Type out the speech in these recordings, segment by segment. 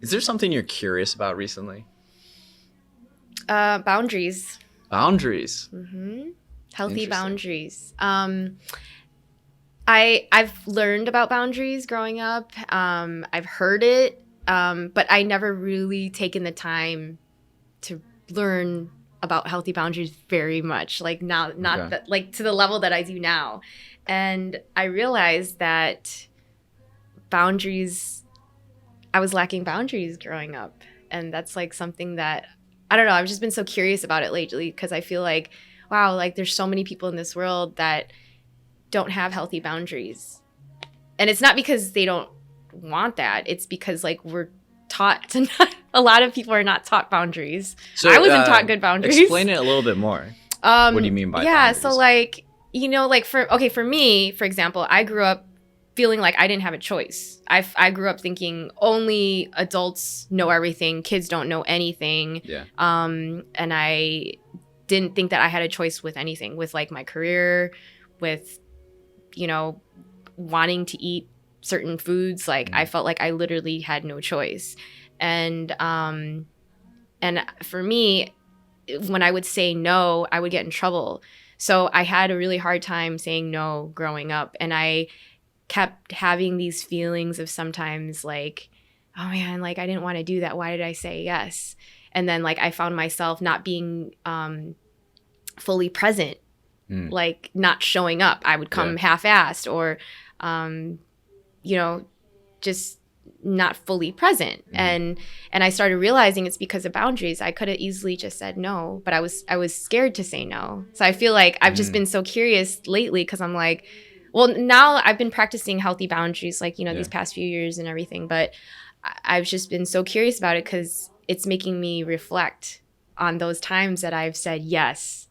Is there something you're curious about recently? Boundaries. Boundaries. Healthy Interesting. boundaries. I've learned about boundaries growing up. I've heard it, but I never really taken the time to learn about healthy boundaries very much. Like now, not Okay. that like to the level that I do now. And I realized that boundaries, I was lacking boundaries growing up. And that's like something that I don't know. I've just been so curious about it lately because I feel like, wow, like there's so many people in this world that don't have healthy boundaries. And it's not because they don't want that. It's because like we're taught to not, a lot of people are not taught boundaries. So I wasn't taught good boundaries. Explain it a little bit more. What do you mean by boundaries? So like, like for me, for example, I grew up feeling like I didn't have a choice. I grew up thinking only adults know everything, kids don't know anything. Yeah. And I didn't think that I had a choice with anything, with like my career, with wanting to eat certain foods. Like I felt like I literally had no choice. And for me, when I would say no, I would get in trouble. So I had a really hard time saying no growing up. And I kept having these feelings of sometimes like, oh man, like I didn't want to do that. Why did I say yes? And then like I found myself not being fully present, like not showing up. I would come half-assed or, just not fully present. And I started realizing it's because of boundaries. I could have easily just said no, but I was scared to say no. So I feel like I've just been so curious lately because I'm like, well, now I've been practicing healthy boundaries, like, these past few years and everything. But I've just been so curious about it because it's making me reflect on those times that I've said yes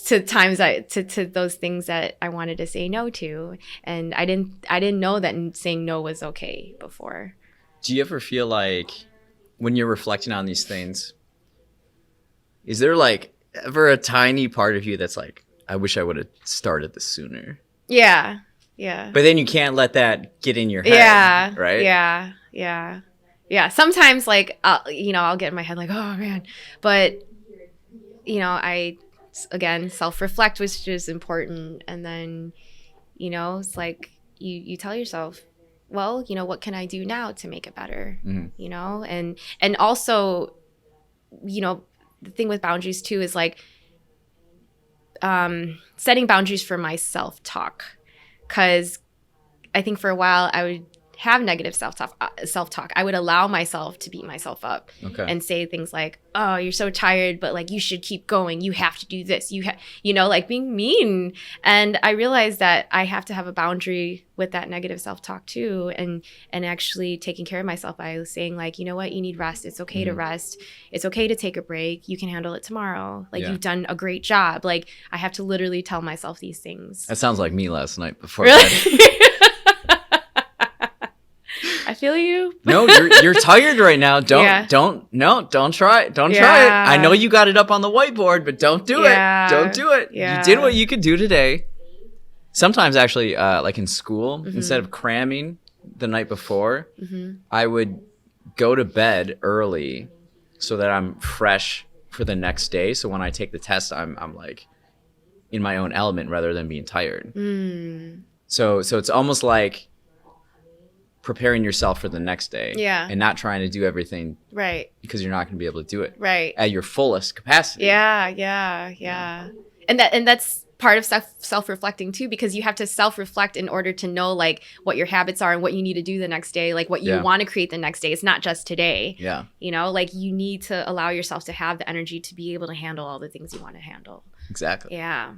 to times to those things that I wanted to say no to. And I didn't know that saying no was okay before. Do you ever feel like when you're reflecting on these things, is there like ever a tiny part of you that's like, I wish I would have started this sooner? Yeah. But then you can't let that get in your head. Yeah. Right? Yeah. Sometimes like, I'll get in my head like, oh man. But, I, again, self-reflect, which is important. And then, it's like you tell yourself, well, what can I do now to make it better? And also, the thing with boundaries too is like setting boundaries for my self-talk. Because I think for a while I would have negative self-talk. I would allow myself to beat myself up and say things like, oh, you're so tired, but like you should keep going. You have to do this. Like being mean. And I realized that I have to have a boundary with that negative self-talk too. And actually taking care of myself by saying like, you know what, you need rest. It's okay to rest. It's okay to take a break. You can handle it tomorrow. Like you've done a great job. Like I have to literally tell myself these things. That sounds like me last night before really? I feel you. No, you're tired right now. Don't try it. Don't try it. I know you got it up on the whiteboard, but don't do it. Don't do it. Yeah. You did what you could do today. Sometimes actually, like in school, instead of cramming the night before, I would go to bed early so that I'm fresh for the next day. So when I take the test, I'm like in my own element rather than being tired. So it's almost like preparing yourself for the next day and not trying to do everything right because you're not going to be able to do it right at your fullest capacity. Yeah. And that's part of self-reflecting too, because you have to self-reflect in order to know like what your habits are and what you need to do the next day, like what you want to create the next day. It's not just today. Like you need to allow yourself to have the energy to be able to handle all the things you want to handle. Exactly. Yeah.